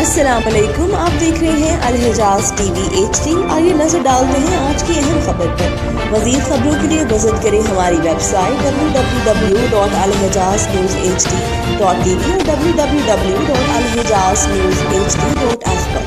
अस्सलाम वालेकुम, आप देख रहे हैं अल-हिजाज टीवी HD। आइए नजर डालते हैं आज की अहम खबर पर। मज़ीद खबरों के लिए विजिट करें हमारी वेबसाइट www.alhijaznewshd.tv और www.alhijaznewshd.app पर।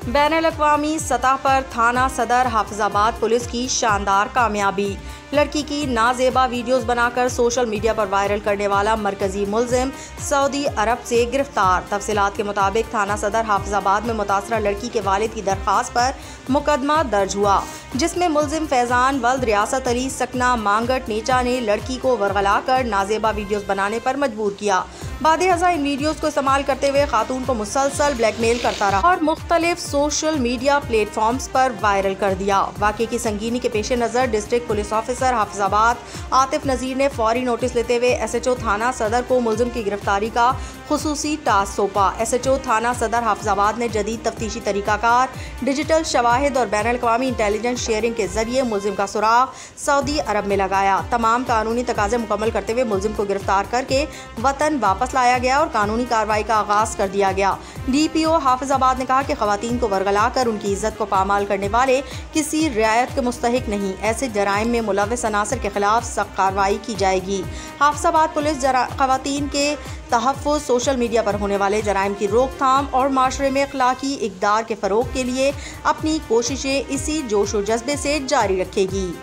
बैनुल-अक़वामी सतह पर थाना सदर हाफिजाबाद पुलिस की शानदार कामयाबी। लड़की की नाजेबा वीडियोस बनाकर सोशल मीडिया पर वायरल करने वाला मरकजी मुलजिम सऊदी अरब से गिरफ्तार। तफसीलात के मुताबिक थाना सदर हाफिजाबाद में मुतासरा लड़की के वालिद की दरख्वास्त पर मुकदमा दर्ज हुआ, जिसमें मुलजिम फैजान वल्द रियासत अली सकना मांगट नेचा ने लड़की को वरगला कर नाजेबा वीडियोस बनाने पर मजबूर किया। बादे हज़ा इन वीडियोस को इस्तेमाल करते हुए खातून को मुसलसल ब्लैकमेल करता रहा और मुख्तलिफ सोशल मीडिया प्लेटफॉर्म्स पर वायरल कर दिया। वाक़े की संगीनी के पेश नज़र district police officer Hafizabad Atif Nazir ने फौरी नोटिस लेते हुए SHO थाना सदर को मुलजिम की गिरफ्तारी का खुसूसी टास्क सौंपा। SHO थाना सदर हाफिजाबाद ने जदीद तफ्तीशी तरीकाकार, डिजिटल शवाहिद और बैनुल-अक़वामी इंटेलिजेंस शेयरिंग के जरिए मुलजिम का सुराग सऊदी अरब में लगाया। तमाम कानूनी तकाज़े मुकम्मल करते हुए मुलजिम को गिरफ्तार करके वतन वापस लाया गया और कानूनी कार्रवाई का आगाज़ कर दिया गया। DPO हाफिजाबाद ने कहा कि ख़वातीन को वरगला कर उनकी इज्जत को पामाल करने वाले किसी रियायत के मुस्तहिक नहीं। ऐसे जराइम में मुलव्वस अनासर के खिलाफ सख्त कार्रवाई की जाएगी। हाफिजाबाद पुलिस ख़वातीन के तहफ़्फ़ुज़, सोशल मीडिया पर होने वाले जराइम की रोकथाम और माशरे में अखलाकी इक़दार के फ़रोग़ के लिए अपनी कोशिशें इसी जोश व जज्बे से जारी रखेगी।